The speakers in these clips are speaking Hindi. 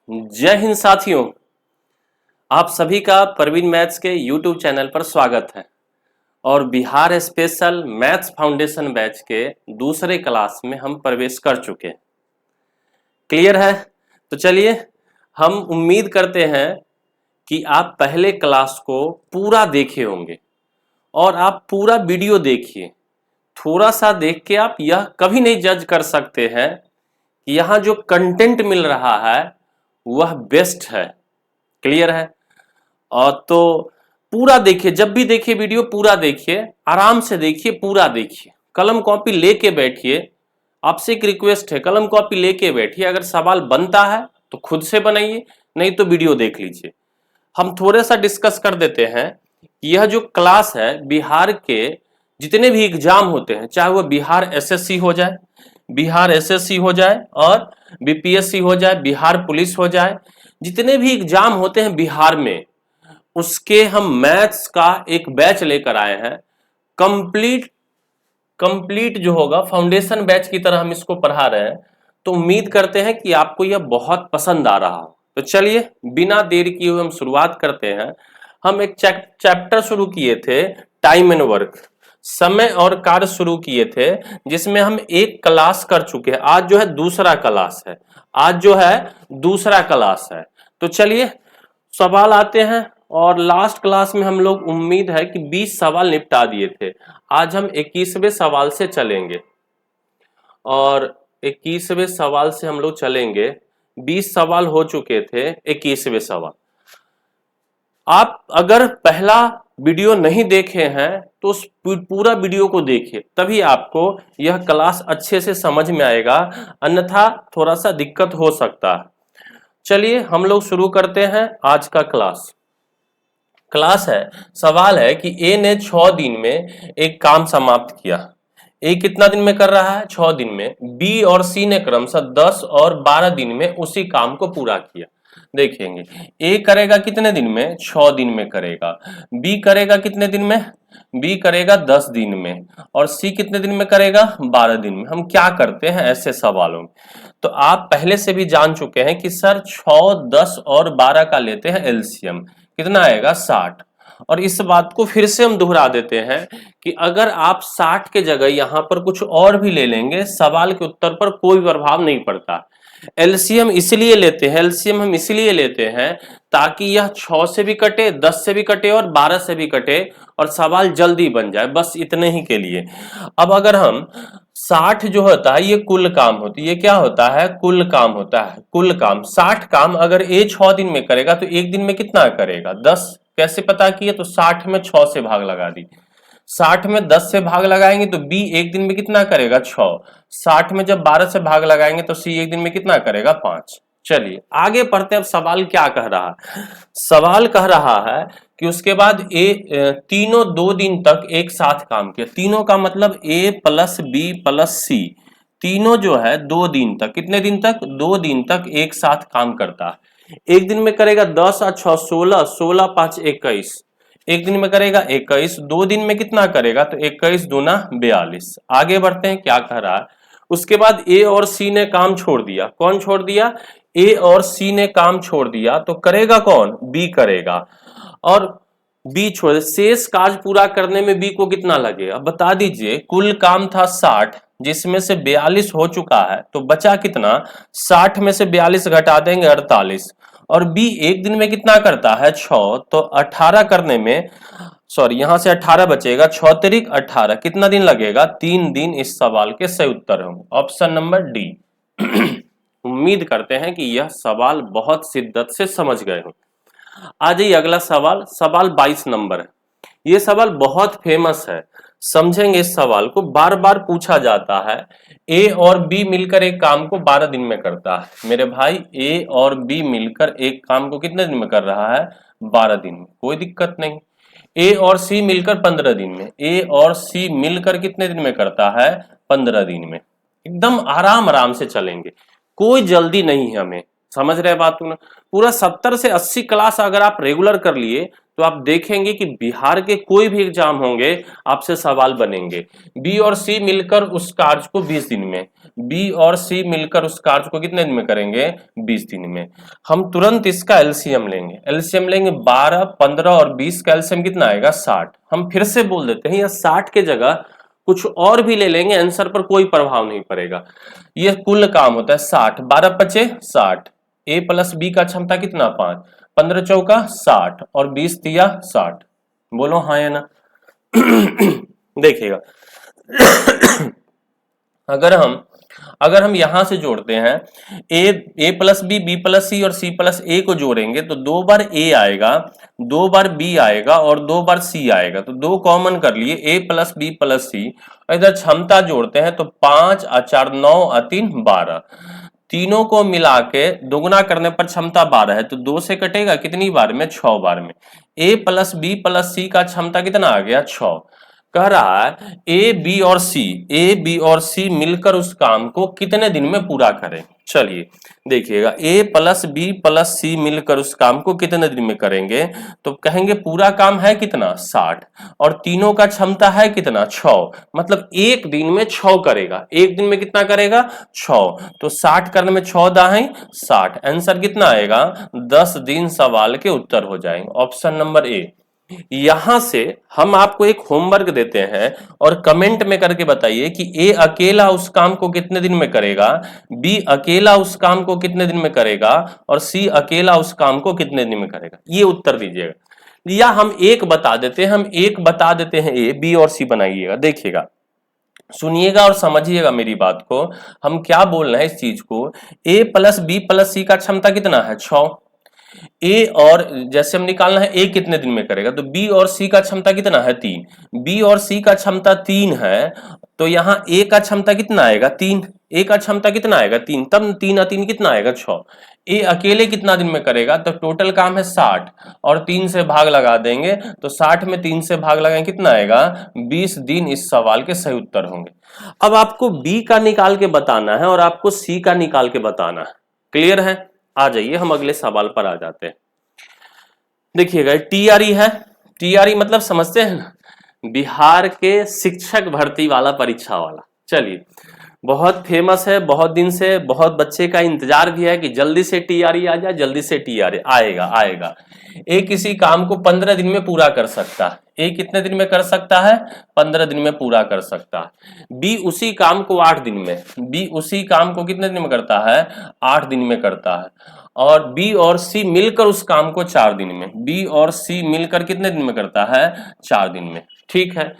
जय हिंद साथियों। आप सभी का परवीन मैथ्स के यूट्यूब चैनल पर स्वागत है और Bihar special maths foundation batch के दूसरे क्लास में हम प्रवेश कर चुके हैं। क्लियर है? तो चलिए, हम उम्मीद करते हैं कि आप पहले क्लास को पूरा देखे होंगे और आप पूरा वीडियो देखिए। थोड़ा सा देख के आप यह कभी नहीं जज कर सकते हैं कि यहाँ जो कंटेंट मिल रहा है वह बेस्ट है। क्लियर है? और तो पूरा देखिए, जब भी देखिए वीडियो पूरा देखिए, आराम से देखिए, पूरा देखिए, कलम कॉपी लेके बैठिए। आपसे एक रिक्वेस्ट है, कलम कॉपी लेके बैठिए। अगर सवाल बनता है तो खुद से बनाइए, नहीं तो वीडियो देख लीजिए। हम थोड़ा सा डिस्कस कर देते हैं। यह जो क्लास है, बिहार के जितने भी एग्जाम होते हैं, चाहे वह बिहार एसएससी हो जाए, बिहार एसएससी हो जाए और बीपीएससी हो जाए, बिहार पुलिस हो जाए, जितने भी एग्जाम होते हैं बिहार में, उसके हम मैथ्स का एक बैच लेकर आए हैं। कंप्लीट कंप्लीट जो होगा फाउंडेशन बैच की तरह हम इसको पढ़ा रहे हैं। तो उम्मीद करते हैं कि आपको यह बहुत पसंद आ रहा हो। तो चलिए, बिना देर किए हुए हम शुरुआत करते हैं। हम एक चैप्टर शुरू किए थे, टाइम एंड वर्क, समय और कार्य शुरू किए थे, जिसमें हम एक क्लास कर चुके हैं। आज जो है दूसरा क्लास है, आज जो है दूसरा क्लास है। तो चलिए सवाल आते हैं। और लास्ट क्लास में हम लोग उम्मीद है कि 20 सवाल निपटा दिए थे। आज हम 21वें सवाल से चलेंगे और 21वें सवाल से हम लोग चलेंगे। 20 सवाल हो चुके थे, 21वें सवाल। आप अगर पहला वीडियो नहीं देखे हैं तो उस पूरा वीडियो को देखिए, तभी आपको यह क्लास अच्छे से समझ में आएगा, अन्यथा थोड़ा सा दिक्कत हो सकता है। चलिए हम लोग शुरू करते हैं आज का क्लास। क्लास है, सवाल है कि ए ने 6 दिन में एक काम समाप्त किया। ए कितना दिन में कर रहा है? 6 दिन में। बी और सी ने क्रमशः 10 और 12 दिन में उसी काम को पूरा किया। देखेंगे, ए करेगा कितने दिन में? 6 दिन में करेगा। बी करेगा कितने दिन में? बी करेगा 10 दिन में। और सी कितने दिन में करेगा? 12 दिन में। हम क्या करते हैं ऐसे सवालों में? तो आप पहले से भी जान चुके हैं कि सर 6, 10 और 12 का लेते हैं एलसीएम, कितना आएगा? 60। और इस बात को फिर से हम दोहरा देते हैं कि अगर आप 60 के जगह यहां पर कुछ और भी ले लेंगे, सवाल के उत्तर पर कोई प्रभाव नहीं पड़ता। एलसीएम इसलिए लेते हैं, एलसीएम हम इसलिए लेते हैं ताकि यह 6 से भी कटे, 10 से भी कटे और 12 से भी कटे और सवाल जल्दी बन जाए, बस इतने ही के लिए। अब अगर हम 60 जो होता है ये कुल काम होती है, ये क्या होता है? कुल काम होता है, कुल काम। 60 काम अगर ए 6 दिन में करेगा तो एक दिन में कितना करेगा? 10। कैसे पता किए? तो 60 में 6 से भाग लगा दी। 60 में 10 से भाग लगाएंगे तो बी एक दिन में कितना करेगा? 6। 60 में जब 12 से भाग लगाएंगे तो सी एक दिन में कितना करेगा? 5। चलिए आगे पढ़ते हैं। अब सवाल क्या कह रहा है? सवाल कह रहा है कि उसके बाद तीनों 2 दिन तक एक साथ काम किया। तीनों का मतलब ए प्लस बी प्लस सी, तीनों जो है 2 दिन तक, कितने दिन तक? 2 दिन तक एक साथ काम करता है। एक दिन में करेगा 10 और 6 16, 16 5 21। एक दिन में करेगा 21, 2 दिन में कितना करेगा? तो 21 दूना 42। आगे बढ़ते हैं, क्या कह रहा है? उसके बाद ए और सी ने काम छोड़ दिया। कौन छोड़ दिया? ए और सी ने काम छोड़ दिया, तो करेगा कौन? बी करेगा। और बी छोड़, शेष कार्य पूरा करने में बी को कितना लगेगा? अब बता दीजिए। कुल काम था 60, जिसमें से 42 हो चुका है, तो बचा कितना? 60 में से 42 घटा देंगे 48। और बी एक दिन में कितना करता है? 6, तो 18 करने में, सॉरी यहां से 18 बचेगा, 6 तिरिक 18, कितना दिन लगेगा? 3 दिन। इस सवाल के सही उत्तर होंगे ऑप्शन नंबर डी। उम्मीद करते हैं कि यह सवाल बहुत शिद्दत से समझ गए हो। आ जाइए अगला सवाल, सवाल 22 नंबर है। ये सवाल बहुत फेमस है, समझेंगे। इस सवाल को बार बार पूछा जाता है। ए और बी मिलकर एक काम को 12 दिन में करता है। मेरे भाई, ए और बी मिलकर एक काम को कितने दिन में कर रहा है? 12 दिन में, कोई दिक्कत नहीं। ए और सी मिलकर 15 दिन में, ए और सी मिलकर कितने दिन में करता है? 15 दिन में। एकदम आराम आराम से चलेंगे, कोई जल्दी नहीं है हमें। समझ रहे बात ना? पूरा 70 से 80 क्लास अगर आप रेगुलर कर लिए तो आप देखेंगे कि बिहार के कोई भी एग्जाम होंगे आपसे सवाल बनेंगे। बी और सी मिलकर उस कार्य को 20 दिन में, बी और सी मिलकर उस कार्य को कितने दिन में करेंगे? 20 दिन में। हम तुरंत इसका एलसीएम लेंगे, एलसीएम लेंगे 12, 15 और 20 का एलसीएम कितना आएगा? 60। हम फिर से बोल देते हैं, या 60 के जगह कुछ और भी ले लेंगे, आंसर पर कोई प्रभाव नहीं पड़ेगा। ये कुल काम होता है 60, 12 पचे 60, ए प्लस बी का क्षमता कितना? 5, 15 चौका 60 और 20 तिया 60। बोलो हाँ या ना? देखिएगा, अगर हम यहां से जोड़ते हैं, ए प्लस बी प्लस सी और सी प्लस ए को जोड़ेंगे तो 2 बार ए आएगा, 2 बार बी आएगा और 2 बार सी आएगा, तो 2 कॉमन कर लिए, ए प्लस बी प्लस सी। इधर क्षमता जोड़ते हैं तो 5 और 4 9 और 3 12, तीनों को मिला के दोगुना करने पर क्षमता 12 है, तो 2 से कटेगा कितनी बार में? 6 बार में। ए प्लस बी प्लस सी का क्षमता कितना आ गया? 6। कह रहा है ए बी और सी मिलकर उस काम को कितने दिन में पूरा करें। चलिए देखिएगा, ए प्लस बी प्लस सी मिलकर उस काम को कितने दिन में करेंगे, तो कहेंगे पूरा काम है कितना? 60 और तीनों का क्षमता है कितना? 6, मतलब एक दिन में 6 करेगा। एक दिन में कितना करेगा? 6। तो 60 करने में 6 दाएं 60, आंसर कितना आएगा? 10 दिन सवाल के उत्तर हो जाएंगे। Option number A. यहां से हम आपको एक होमवर्क देते हैं और कमेंट में करके बताइए कि ए अकेला उस काम को कितने दिन में करेगा, बी अकेला उस काम को कितने दिन में करेगा और सी अकेला उस काम को कितने दिन में करेगा। ये उत्तर दीजिएगा, या हम एक बता देते हैं, ए बी और सी बनाइएगा। देखिएगा, सुनिएगा और समझिएगा मेरी बात को, हम क्या बोल रहे हैं इस चीज को। ए प्लस बी प्लस सी का क्षमता कितना है? 6। ए और जैसे हम निकालना है ए कितने दिन में करेगा, तो बी और सी का क्षमता कितना है? 3। बी और सी का क्षमता 3 है, तो यहाँ ए का क्षमता कितना आएगा? 3। ए का क्षमता कितना आएगा? 3, तब 3 और 3 कितना आएगा? 6। ए अकेले कितना दिन में करेगा, तो टोटल काम है 60 और 3 से भाग लगा देंगे, तो 60 में 3 से भाग लगाएंगे कितना आएगा? 20 दिन इस सवाल के सही उत्तर होंगे। अब आपको बी का निकाल के बताना है और आपको सी का निकाल के बताना है। क्लियर है? आ जाइए, हम अगले सवाल पर आ जाते हैं। देखिएगा, टीआरई है, टीआरई मतलब समझते हैं ना, बिहार के शिक्षक भर्ती वाला परीक्षा वाला। चलिए, बहुत फेमस है, बहुत दिन से बहुत बच्चे का इंतजार भी है कि जल्दी से टीआरई आ जाए, जल्दी से टीआरई आएगा। ए किसी काम को 15 दिन में पूरा कर सकता है। ए कितने दिन में कर सकता है? 15 दिन में पूरा कर सकता है। बी उसी काम को 8 दिन में, बी उसी काम को कितने दिन में करता है? 8 दिन में करता है। और बी और सी मिलकर उस काम को 4 दिन में, बी और सी मिलकर कितने दिन में करता है? 4 दिन में। ठीक है,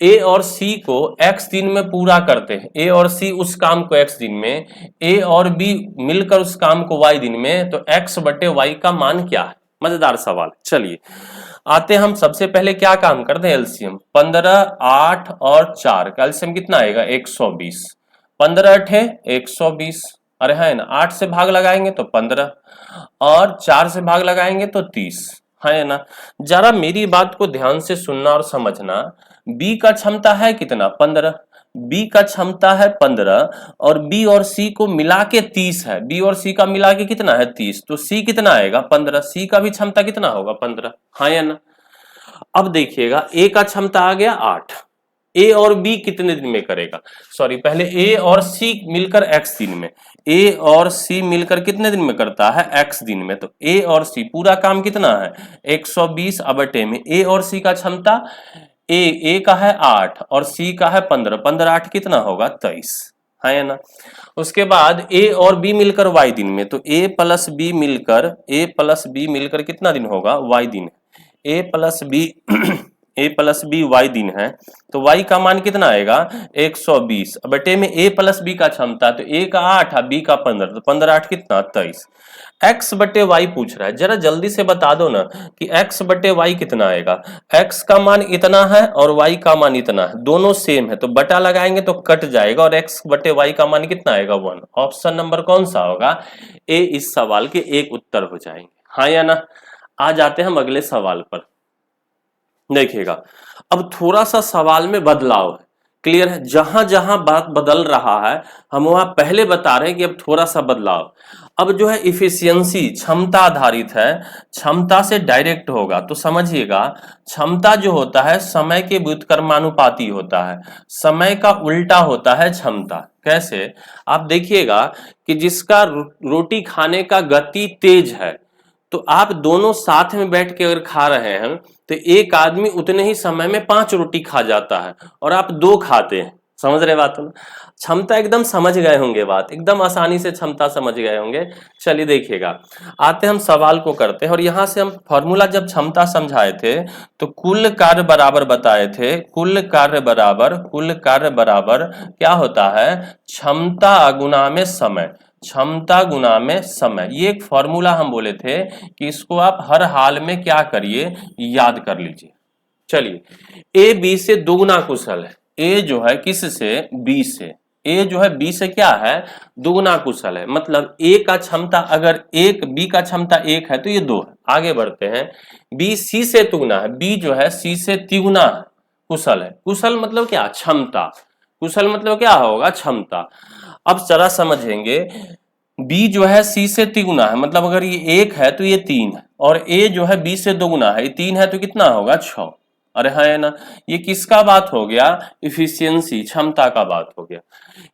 ए और सी को x दिन में पूरा करते हैं, ए और सी उस काम को x दिन में, ए और बी मिलकर उस काम को y दिन में, तो x बटे y का मान क्या है? मजेदार सवाल। चलिए आते हम सबसे पहले क्या काम करते हैं? एलसीएम। 15, 8 और 4 का एलसीएम कितना आएगा? 120। 15 अठे 120, अरे है ना, 8 से भाग लगाएंगे तो 15 और 4 से भाग लगाएंगे तो 30, है ना। जरा मेरी बात को ध्यान से सुनना और समझना। बी का क्षमता है कितना? 15। बी का क्षमता है 15 और बी और सी को मिला के 30 है। बी और सी का मिला के कितना है? 30। तो सी कितना आएगा? 15। सी का भी क्षमता कितना होगा? 15, हाँ या ना। अब देखिएगा, ए का क्षमता आ गया 8। ए और बी कितने दिन में करेगा? सॉरी, पहले ए और सी मिलकर x दिन में, ए और सी मिलकर कितने दिन में करता है? x दिन में। तो ए और सी पूरा काम कितना है? 120 बटे में ए और सी का क्षमता, ए का है 8 और सी का है 15, 15 8 कितना होगा? 23, है ना। उसके बाद ए और बी मिलकर y दिन में, तो ए प्लस बी मिलकर कितना दिन होगा? y दिन। ए प्लस बी वाई दिन है, तो y का मान कितना आएगा? 120 बटे में ए प्लस बी का क्षमता, तो ए का 8 और बी का 15, तो 15 8 कितना? 23। x बटे y पूछ रहा है, जरा जल्दी से बता दो ना कि x बटे y कितना आएगा। x का मान इतना है और y का मान इतना है, दोनों सेम है, तो बटा लगाएंगे तो कट जाएगा और x बटे y का मान कितना आएगा? 1। ऑप्शन नंबर कौन सा होगा? ए इस सवाल के एक उत्तर हो जाएंगे, हाँ या ना। आ जाते हैं हम अगले सवाल पर। देखिएगा, अब थोड़ा सा सवाल में बदलाव है। क्लियर है? जहां जहां बात बदल रहा है हम वहां पहले बता रहे हैं कि अब थोड़ा सा बदलाव। अब जो है इफिशियंसी क्षमता आधारित है, क्षमता से डायरेक्ट होगा। तो समझिएगा, क्षमता जो होता है समय के व्युत्क्रमानुपाती होता है, समय का उल्टा होता है क्षमता। कैसे? आप देखिएगा कि जिसका रोटी खाने का गति तेज है, तो आप दोनों साथ में बैठ के अगर खा रहे हैं तो एक आदमी उतने ही समय में 5 रोटी खा जाता है और आप 2 खाते हैं। समझ रहे बात ना? क्षमता एकदम समझ गए होंगे, बात एकदम आसानी से क्षमता समझ गए होंगे। चलिए देखिएगा, आते हम सवाल को करते हैं। और यहां से हम फॉर्मूला जब क्षमता समझाए थे तो कुल कार्य बराबर बताए थे, कुल कार्य बराबर क्या होता है? क्षमता गुना में समय, क्षमता गुना में समय। ये एक फॉर्मूला हम बोले थे कि इसको आप हर हाल में क्या करिए, याद कर लीजिए। चलिए, ए बी से दुगुना कुशल है। ए जो है किस से? बी से। ए जो है बी से क्या है? दुगुना कुशल है। मतलब ए का क्षमता अगर एक, बी का क्षमता 1 है तो ये 2 है। आगे बढ़ते हैं, बी सी से दुगुना है, बी जो है सी से तिगुना कुशल है। कुशल मतलब क्या? क्षमता। कुशल मतलब क्या होगा? क्षमता। अब जरा समझेंगे, बी जो है सी से तिगुना है, मतलब अगर ये 1 है तो ये 3 है, और ए जो है बी से दोगुना है, ये 3 है तो कितना होगा? 6। अरे हाँ है ना? ये किसका बात हो गया? इफिशियंसी, क्षमता का बात हो गया।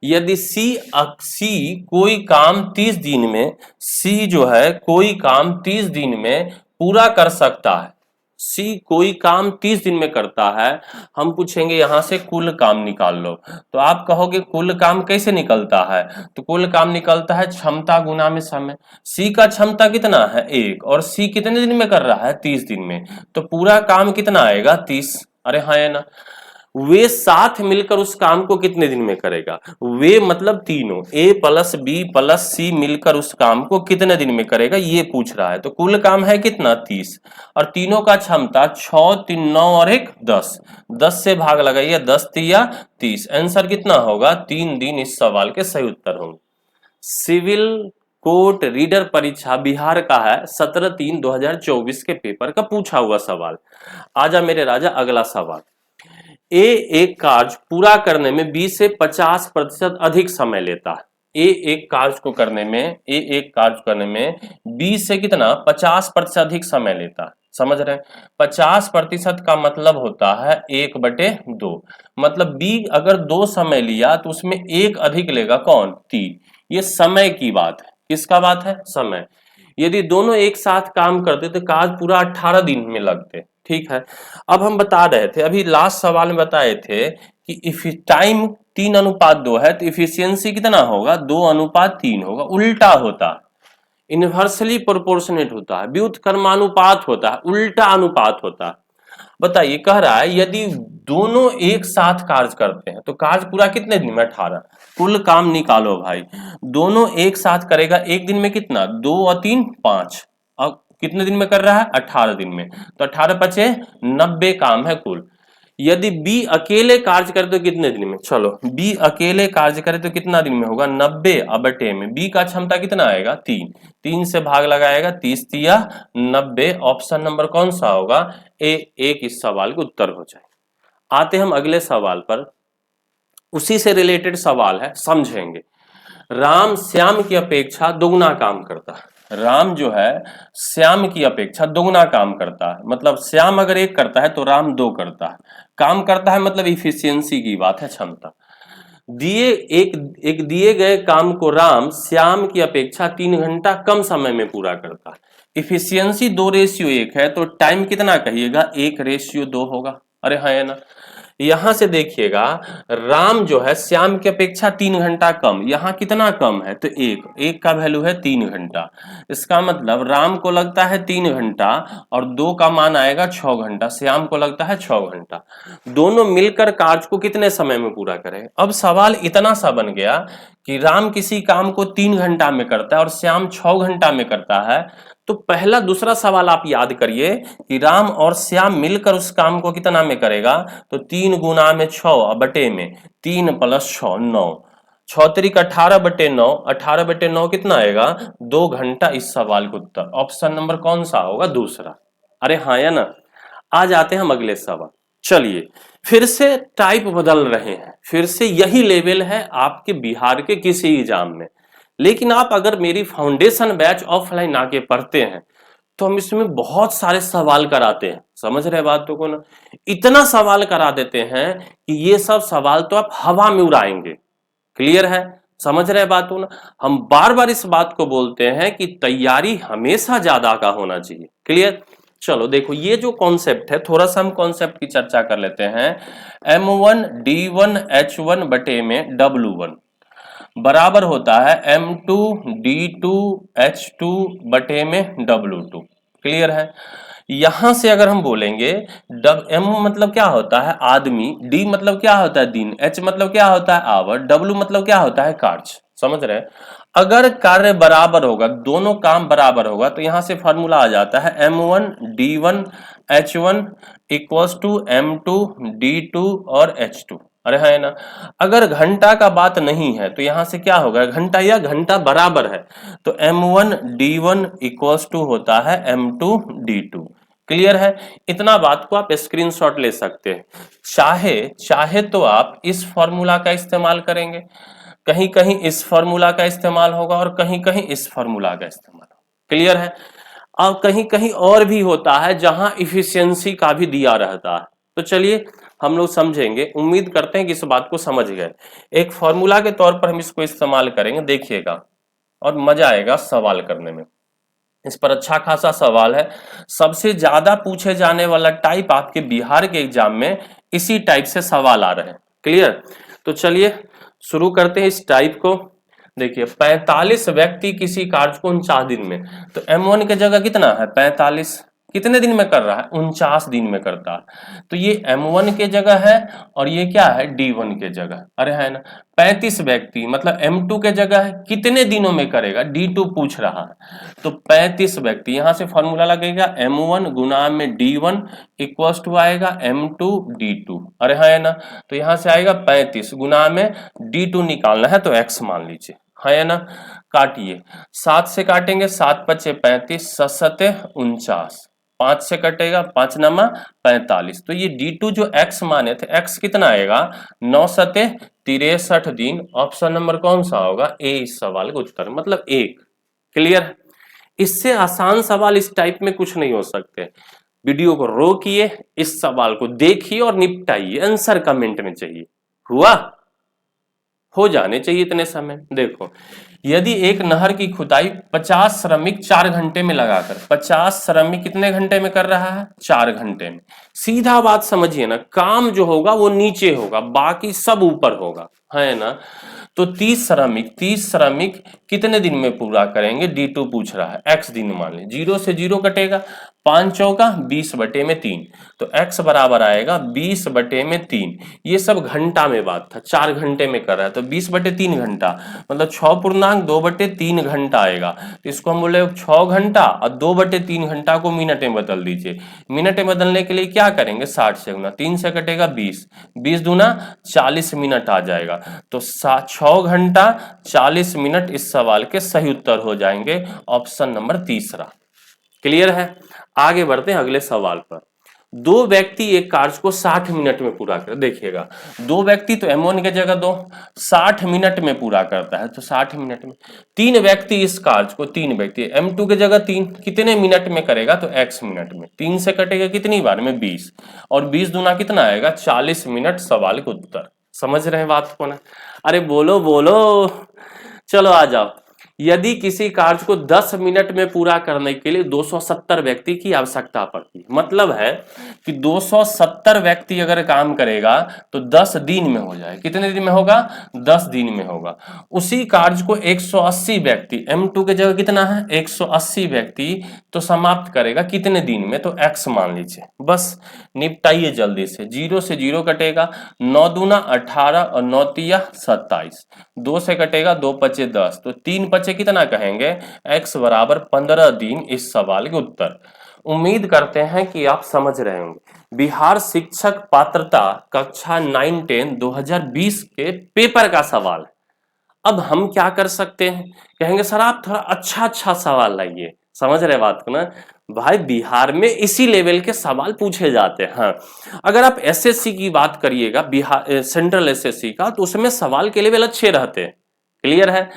यदि सी कोई काम 30 दिन में, सी जो है कोई काम 30 दिन में पूरा कर सकता है, सी कोई काम 30 दिन में करता है, हम पूछेंगे यहां से कुल काम निकाल लो। तो आप कहोगे कुल काम कैसे निकलता है? तो कुल काम निकलता है क्षमता गुना में समय। सी का क्षमता कितना है? 1, और सी कितने दिन में कर रहा है? 30 दिन में। तो पूरा काम कितना आएगा? 30। अरे हाँ है ना? वे साथ मिलकर उस काम को कितने दिन में करेगा? वे मतलब तीनों, ए प्लस बी प्लस सी मिलकर उस काम को कितने दिन में करेगा, ये पूछ रहा है। तो कुल काम है कितना? 30, और तीनों का क्षमता 6, 3, 9 और 1 10। 10 से भाग लगाइए, 10 तिया 30। आंसर कितना होगा? 3 दिन इस सवाल के सही उत्तर होंगे। सिविल कोर्ट रीडर परीक्षा बिहार का है, 17/3/2024 के पेपर का पूछा हुआ सवाल। आजा मेरे राजा, अगला सवाल। ए एक कार्य पूरा करने में 20 से 50% अधिक समय लेता है। ए एक कार्य को करने में, ए एक कार्य करने में 20 से कितना? 50% अधिक समय लेता है। समझ रहे हैं? 50% का मतलब होता है 1/2। मतलब बी अगर 2 समय लिया तो उसमें 1 अधिक लेगा, कौन? 3। ये समय की बात है। किसका बात है? समय। यदि दोनों एक साथ काम करते तो कार्य पूरा 18 दिन में लगते। ठीक है, अब हम बता रहे थे, अभी लास्ट सवाल में बताए थे कि इफ टाइम 3:2 है तो इफिशियंसी कितना होगा? 2:3 होगा। उल्टा होता है, इनवर्सली प्रोपोर्शनेट होता है, व्युत्क्रमानुपात होता है, उल्टा अनुपात होता है। बताइए, कह रहा है यदि दोनों एक साथ कार्य करते हैं तो कार्य पूरा कितने दिन में? 18। कुल काम निकालो भाई, दोनों एक साथ करेगा एक दिन में कितना? 2 और 3 5। अब कितने दिन में कर रहा है? 18 दिन में। तो 18 पचे 90 काम है कुल। यदि बी अकेले कार्य करे तो कितने दिन में? चलो, बी अकेले कार्य करे तो कितना दिन में होगा? 90/बटे में बी का क्षमता कितना आएगा? 3। 3 से भाग लगाएगा, 30 तिया 90। ऑप्शन नंबर कौन सा होगा? ए एक इस सवाल का उत्तर हो जाए। आते हम अगले सवाल पर, उसी से रिलेटेड सवाल है, समझेंगे। राम श्याम की अपेक्षा दोगुना काम करता है। राम जो है श्याम की अपेक्षा दोगुना काम करता है। मतलब श्याम अगर 1 करता है तो राम 2 करता है। काम करता है मतलब इफिशियंसी की बात है, क्षमता। एक दिए गए काम को राम श्याम की अपेक्षा 3 घंटा कम समय में पूरा करता है। इफिशियंसी 2:1 है, तो टाइम कितना कहिएगा? 1:2 होगा। अरे हाँ है ना? यहां से देखिएगा, राम जो है श्याम की अपेक्षा 3 घंटा कम। यहां कितना कम है? तो 1 का वैल्यू है 3 घंटा। इसका मतलब राम को लगता है 3 घंटा और 2 का मान आएगा 6 घंटा। श्याम को लगता है 6 घंटा। दोनों मिलकर कार्य को कितने समय में पूरा करें? अब सवाल इतना सा बन गया कि राम किसी काम को 3 घंटा में करता है और श्याम 6 घंटा में करता है। तो पहला दूसरा सवाल आप याद करिए कि राम और श्याम मिलकर उस काम को कितना में करेगा? तो 3 गुना में 6 बटे में 3 + 6 9। 6 त्रिक 18/9, 18/9 कितना आएगा? 2 घंटा इस सवाल का उत्तर। ऑप्शन नंबर कौन सा होगा? दूसरा। अरे हाँ या ना? आ जाते हैं हम अगले सवाल। चलिए फिर से टाइप बदल रहे हैं, फिर से यही लेवल है आपके बिहार के किसी एग्जाम में। लेकिन आप अगर मेरी फाउंडेशन बैच ऑफलाइन आके पढ़ते हैं तो हम इसमें बहुत सारे सवाल कराते हैं, समझ रहे बातों को ना। इतना सवाल करा देते हैं कि ये सब सवाल तो आप हवा में उड़ाएंगे। क्लियर है, समझ रहे बातों ना। हम बार बार इस बात को बोलते हैं कि तैयारी हमेशा ज्यादा का होना चाहिए। क्लियर। चलो देखो ये जो कॉन्सेप्ट है, थोड़ा सा हम कॉन्सेप्ट की चर्चा कर लेते हैं। M1D1H1 बटे में W1 बराबर होता है M2D2H2 बटे में W2। क्लियर है। यहां से अगर हम बोलेंगे M मतलब क्या होता है आदमी, D मतलब क्या होता है दिन, H मतलब क्या होता है आवर, W मतलब क्या होता है कार्य। समझ रहे हैं। अगर कार्य बराबर होगा, दोनों काम बराबर होगा, तो यहां से फॉर्मूला आ जाता है M1D1H1 इक्वल्स टू M2D2 और H2। अरे है ना। अगर घंटा का बात नहीं है तो यहां से क्या होगा, घंटा या घंटा बराबर है तो M1D1 इक्वल्स टू होता है M2D2। क्लियर है। इतना बात को आप स्क्रीनशॉट ले सकते हैं। चाहे चाहे तो आप इस फॉर्मूला का इस्तेमाल करेंगे, कहीं कहीं इस फॉर्मूला का इस्तेमाल होगा और कहीं कहीं इस फॉर्मूला का इस्तेमाल होगा। क्लियर है। अब कहीं कहीं और भी होता है जहां इफिशियंसी का भी दिया रहता है। तो चलिए हम लोग समझेंगे, उम्मीद करते हैं कि इस बात को समझ गए। एक फॉर्मूला के तौर पर हम इसको इस्तेमाल करेंगे, देखिएगा और मजा आएगा सवाल करने में। इस पर अच्छा खासा सवाल है। सबसे ज्यादा पूछे जाने वाला टाइप आपके बिहार के एग्जाम में इसी टाइप से सवाल आ रहे हैं। क्लियर। तो चलिए शुरू करते हैं इस टाइप को। देखिए 45 व्यक्ति किसी कार्य को 49 दिन में, तो M1 की जगह कितना है 45, कितने दिन में कर रहा है 49 दिन में करता है। तो ये M1 के जगह है और ये क्या है D1 के जगह। अरे है ना। 35 व्यक्ति मतलब M2 के जगह है, कितने दिनों में करेगा D2 पूछ रहा है। तो 35 व्यक्ति, यहां से फॉर्मूला लगेगा M1 गुना में D1 इक्वल्स टू आएगा M2D2। अरे है ना। तो यहां से आएगा 35 गुना में D2 निकालना है तो X मान लीजिए, है ना। काटिए, 7 से काटेंगे, 7 पचे 35, 7 सते 49, 5 से कटेगा 5 नमा 45। तो ये D2 जो X माने थे, X कितना आएगा 9 सते 63 दिन। ऑप्शन नंबर कौन सा होगा ए इस सवाल का उत्तर, मतलब एक। क्लियर। इससे आसान सवाल इस टाइप में कुछ नहीं हो सकते। वीडियो को रोकिए, इस सवाल को देखिए और निपटाइए। आंसर कमेंट में चाहिए, हुआ हो जाने चाहिए इतने समय। देखो यदि एक नहर की खुदाई 50 श्रमिक 4 घंटे में लगाकर, 50 श्रमिक कितने घंटे में कर रहा है 4 घंटे में। सीधा बात समझिए ना, काम जो होगा वो नीचे होगा, बाकी सब ऊपर होगा, है ना। तो 30 श्रमिक कितने दिन में पूरा करेंगे, D2 पूछ रहा है, X दिन मान ले, 0 से 0 कटेगा, 5 चौका 20 बटे में 3, तो X बराबर आएगा 20 बटे में 3। ये सब घंटा में बात था, 4 घंटे में कर रहा है तो 20 बटे 3 घंटा, मतलब 6 पूर्णांक 2 बटे 3 घंटा आएगा। तो इसको हम बोले 6 घंटा और 2 बटे 3 घंटा को मिनट में बदल दीजिए। मिनट में बदलने के लिए क्या करेंगे, 60 से गुना, 3 से कटेगा 20, 20 दूना 40 मिनट आ जाएगा। तो 6 घंटा 40 मिनट इस सवाल के सही उत्तर हो जाएंगे, ऑप्शन नंबर तीसरा। क्लियर है। आगे बढ़ते हैं अगले सवाल पर। दो व्यक्ति एक कार्य को 60 मिनट में पूरा कर, देखिएगा दो व्यक्ति तो M1 की जगह दो, 60 मिनट में पूरा करता है तो 60 मिनट में। तीन व्यक्ति इस कार्य को, तीन व्यक्ति M2 की जगह 3 कितने मिनट में करेगा तो X मिनट में, 3 से कटेगा कितनी बार में 20, और 20 दूना कितना आएगा 40 मिनट सवाल का उत्तर। समझ रहे हैं बात को ना। अरे बोलो बोलो, चलो आ जाओ। यदि किसी कार्य को 10 मिनट में पूरा करने के लिए 270 व्यक्ति की आवश्यकता पड़ती है, मतलब है कि 270 व्यक्ति अगर काम करेगा तो 10 दिन में हो जाए, कितने दिन में होगा 10 दिन में होगा। उसी कार्य को 180 व्यक्ति, M2 के जगह कितना है 180 व्यक्ति, तो समाप्त करेगा कितने दिन में तो X मान लीजिए। बस निपटाइए जल्दी से, 0 से 0 कटेगा, 9 दूना 18 और 9 तिया 27, 2 से कटेगा 2 पचे 10, तो 3 पचे कितना कहेंगे X बराबर 15 दिन इस सवाल के उत्तर। उम्मीद करते हैं कि आप समझ रहे होंगे। बिहार शिक्षक पात्रता कक्षा 9-10 2020 के पेपर का सवाल है। अब हम क्या कर सकते हैं, कहेंगे सर आप थोड़ा अच्छा अच्छा सवाल लाइए, समझ रहे बात को ना भाई, बिहार में इसी लेवल के सवाल पूछे जाते हैं। हाँ, अगर आप एसएससी की बात करिएगा, बिहार सेंट्रल एसएससी का, तो उसमें सवाल के लेवल अच्छे रहते हैं। क्लियर है?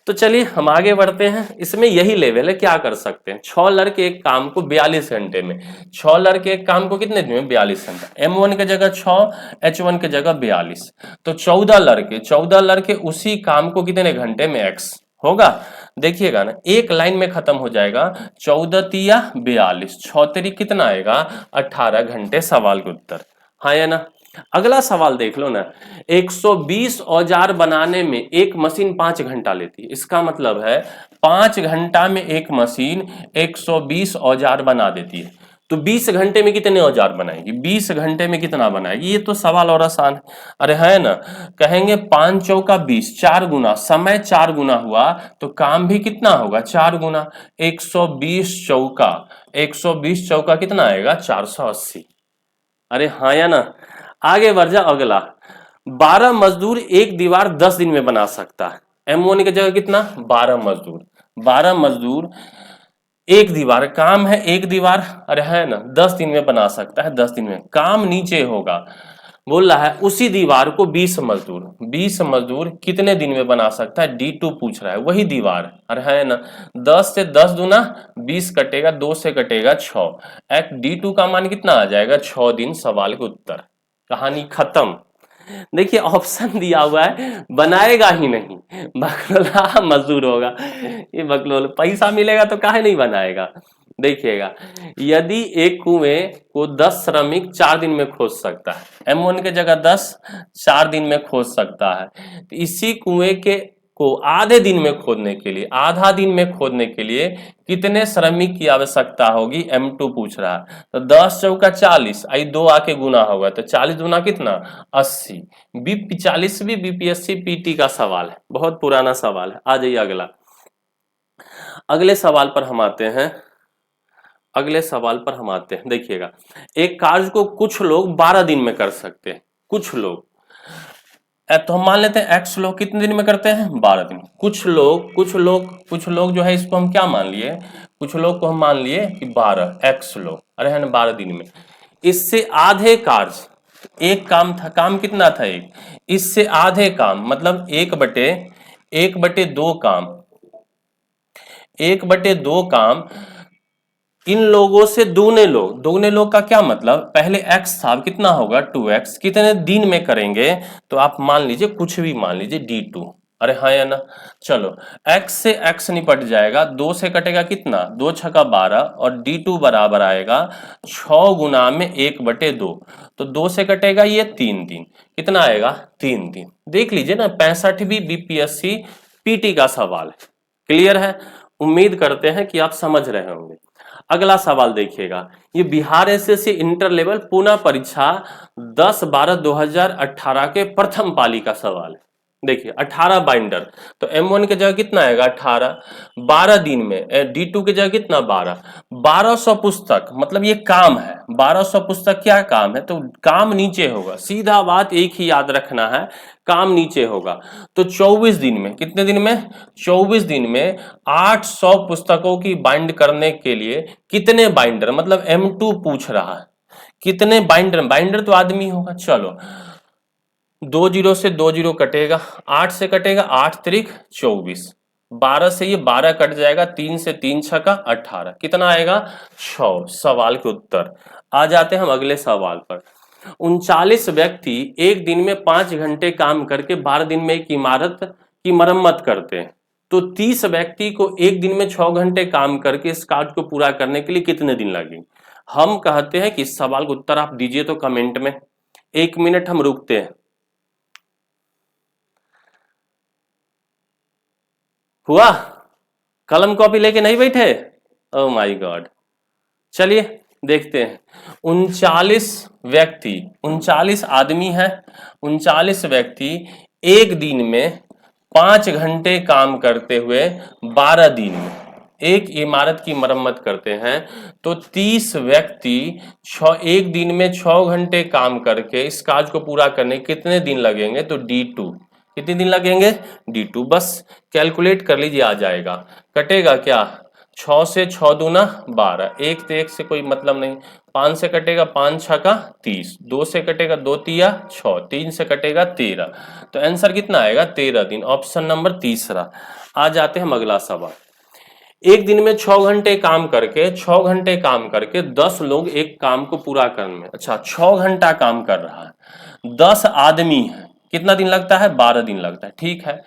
तो चलिए हम आगे बढ़ते हैं। इसमें यही लेवल है, क्या कर सकते हैं, 6 लड़के एक काम को 42 घंटे में, 6 लड़के एक काम को कितने दिन में, 42 घंटा। M1 की जगह 6, H1 की जगह 42, तो 14 लड़के उसी काम को कितने घंटे में, x होगा। देखिएगा ना, एक लाइन में खत्म हो जाएगा, 14 तिया 42, 6 तिरी कितना आएगा, 18 घंटे सवाल का उत्तर। हाँ या ना? अगला सवाल देख लो ना, 120 औजार बनाने में एक मशीन 5 घंटा लेती है। इसका मतलब है 5 घंटा में एक मशीन 120 औजार बना देती है। तो 20 घंटे में कितने औजार बनाएगी, 20 घंटे में कितना बनाएगी? ये तो सवाल और आसान है। अरे है ना, कहेंगे 5 चौका 20, 4 गुना, समय 4 गुना हुआ तो काम भी कितना होगा, 4 गुना। 120 चौका कितना आएगा, 480। अरे हाँ या ना? आगे बढ़ जा अगला, 12 मजदूर एक दीवार 10 दिन में बना सकता है। M1 की जगह कितना, 12 मजदूर एक दीवार, काम है एक दीवार, अरे है ना, 10 दिन में बना सकता है, 10 दिन में। काम नीचे होगा, बोल रहा है उसी दीवार को 20 मजदूर कितने दिन में बना सकता है, D2 पूछ रहा है, वही दीवार। अरे है ना, 10 से 10 दूना 20 कटेगा, 2 से कटेगा 6, एक D2 का मान कितना आ जाएगा, 6 दिन। सवाल का उत्तर, कहानी खत्म। देखिए ऑप्शन दिया हुआ है, बनाएगा ही नहीं, बकलोला मजदूर होगा। ये बकलोल, पैसा मिलेगा तो काहे नहीं बनाएगा। देखिएगा, यदि एक कुएं को 10 श्रमिक 4 दिन में खोद सकता है, M1 की जगह 10, 4 दिन में खोद सकता है, तो इसी कुएं के को आधे दिन में खोदने के लिए, आधा दिन में खोदने के लिए कितने श्रमिक की आवश्यकता होगी, M2 पूछ रहा है। तो 10 चौका 40, आई 2 आके गुना होगा, तो 40 गुना कितना, 80। 40वीं बीपीएससी पीटी का सवाल है, बहुत पुराना सवाल है। आ जाइए अगला, अगले सवाल पर हम आते हैं। देखिएगा, एक कार्य को कुछ लोग 12 दिन में कर सकते हैं, कुछ लोग। तो हम मान लेते हैं एक्स लोग कितने दिन में करते हैं, 12 दिन। कुछ लोग जो है, इसको हम क्या मान लिए, कुछ लोग को हम मान लिए कि 12 एक्स लोग, अरे है ना, 12 दिन में। इससे आधे कार्य, एक काम था, काम कितना था, एक, इससे आधे काम मतलब 1/2 काम, 1/2 काम इन लोगों से दोगुने लोग का क्या मतलब, पहले x था, अब कितना होगा 2x, कितने दिन में करेंगे, तो आप मान लीजिए कुछ भी मान लीजिए D2। अरे हाँ या ना? चलो, x से x निपट जाएगा, 2 से कटेगा कितना, 2 छक्का 12, और D2 बराबर आएगा 6 गुना में 1/2, तो 2 से कटेगा ये 3 दिन, कितना आएगा, 3 दिन। देख लीजिए ना, 65वीं बीपीएससी पीटी का सवाल है। क्लियर है? उम्मीद करते हैं कि आप समझ रहे होंगे। अगला सवाल देखिएगा, ये बिहार एसएससी इंटर लेवल पुनः परीक्षा 10/12/2018 के प्रथम पाली का सवाल है। देखिए 18 बाइंडर, तो M1 की जगह कितना आएगा, 18, 12 दिन में। D2 की जगह कितना, 12, 1200 पुस्तक, मतलब ये काम है, 1200 पुस्तक क्या काम है, तो काम नीचे होगा, सीधा बात एक ही याद रखना है, काम नीचे होगा। तो 24 दिन में, कितने दिन में, 24 दिन में 800 पुस्तकों की बाइंड करने के लिए कितने बाइंडर, मतलब M2 पूछ रहा है, कितने बाइंडर, बाइंडर तो आदमी होगा। चलो, 2 जीरो से 2 जीरो कटेगा, 8 से कटेगा 8 त्रिक 24, 12 से ये 12 कट जाएगा, 3 से 3 छक्का 18, कितना आएगा, 6। सवाल के उत्तर। आ जाते हैं हम अगले सवाल पर। 39 व्यक्ति एक दिन में 5 घंटे काम करके 12 दिन में एक इमारत की मरम्मत करते हैं, तो 30 व्यक्ति को एक दिन में 6 घंटे काम करके इस कार्य को पूरा करने के लिए कितने दिन लगेंगे। हम कहते हैं कि इस सवाल का उत्तर आप दीजिए तो कमेंट में, 1 मिनट हम रुकते हैं। हुआ, कलम कॉपी लेके नहीं बैठे, ओह माय गॉड। चलिए देखते हैं, 39 आदमी है, 39 व्यक्ति एक दिन में 5 घंटे काम करते हुए 12 दिन में एक इमारत की मरम्मत करते हैं, तो 30 व्यक्ति एक दिन में 6 घंटे काम करके इस कार्य को पूरा करने कितने दिन लगेंगे, तो D2, कितने दिन लगेंगे, D2। बस कैलकुलेट कर लीजिए, आ जाएगा, कटेगा क्या, 6 से 6 दूना 12, एक तो एक से कोई मतलब नहीं, 5 से कटेगा 5 छका 30, 2 से कटेगा 2 तिया 6, 3 से कटेगा 13, तो आंसर कितना आएगा 13 दिन, ऑप्शन नंबर तीसरा। आ जाते हैं अगला सवाल। एक दिन में 6 घंटे काम करके 6 घंटे काम करके 10 लोग एक काम को पूरा करने में, अच्छा 6 घंटा काम कर रहा है, 10 आदमी है, कितना दिन लगता है 12 दिन लगता है, ठीक है।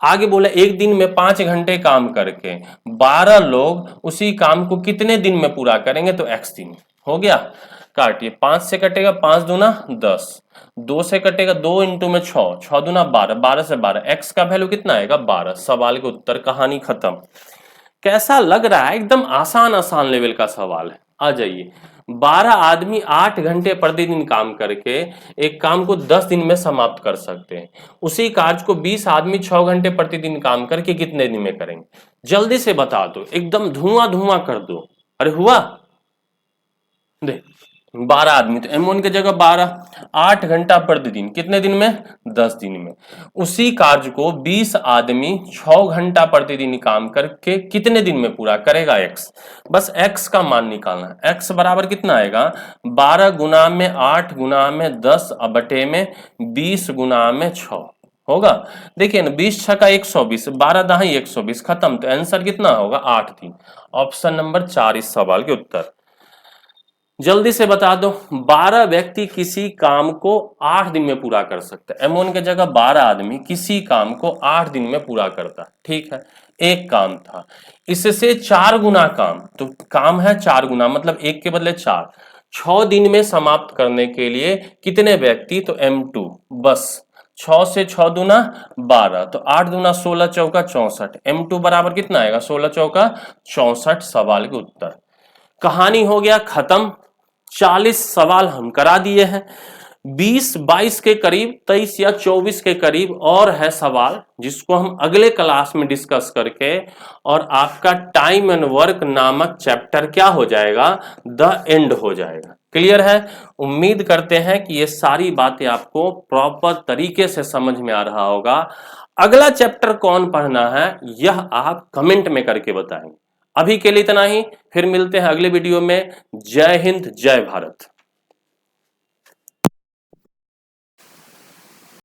आगे बोला एक दिन में 5 घंटे काम करके 12 लोग उसी काम को कितने दिन में पूरा करेंगे, तो x दिन हो गया। काटिए, 5 से कटेगा 5 दूना 10, 2 से कटेगा 2 इंटू में 6, 6 दूना 12, 12 से 12, x का वैल्यू कितना आएगा 12। सवाल के उत्तर, कहानी खत्म। कैसा लग रहा है, एकदम आसान आसान लेवल का सवाल है। आ जाइए, 12 आदमी 8 घंटे प्रतिदिन काम करके एक काम को 10 दिन में समाप्त कर सकते हैं, उसी कार्य को 20 आदमी 6 घंटे प्रतिदिन काम करके कितने दिन में करेंगे, जल्दी से बता दो, एकदम धुआं धुआं कर दो। अरे हुआ, देख 12 आदमी, तो M1 की जगह 12, 8 घंटा प्रतिदिन, कितने दिन में 10 दिन में। उसी कार्य को 20 आदमी 6 घंटा प्रतिदिन काम करके कितने दिन में पूरा करेगा, x। बस x का मान निकालना है, x बराबर कितना आएगा 12 गुना में 8 गुना में 10 बटे में 20 गुना में 6 होगा। देखिए ना, 20 छका 120, 12 दहाई 120, खत्म, तो आंसर कितना होगा 8 दिन, ऑप्शन नंबर 4 इस सवाल के उत्तर। जल्दी से बता दो, 12 व्यक्ति किसी काम को 8 दिन में पूरा कर सकते हैं, M1 की जगह 12 आदमी किसी काम को 8 दिन में पूरा करता है, ठीक है। एक काम था, इससे 4 गुना काम, तो काम है 4 गुना मतलब एक के बदले 4, 6 दिन में समाप्त करने के लिए कितने व्यक्ति, तो M2, बस 6 से 6 दूना 12, तो 8 दूना 16 चौका 64, M2 बराबर कितना आएगा 16 चौका 64, सवाल के उत्तर। कहानी हो गया खत्म, 40 सवाल हम करा दिए हैं, 20-22 के करीब, 23 या 24 के करीब और है सवाल, जिसको हम अगले क्लास में डिस्कस करके और आपका टाइम एंड वर्क नामक चैप्टर क्या हो जाएगा, द एंड हो जाएगा। क्लियर है? उम्मीद करते हैं कि ये सारी बातें आपको प्रॉपर तरीके से समझ में आ रहा होगा। अगला चैप्टर कौन पढ़ना है यह आप कमेंट में करके बताएंगे। अभी के लिए इतना ही, फिर मिलते हैं अगले वीडियो में। जय हिंद, जय भारत।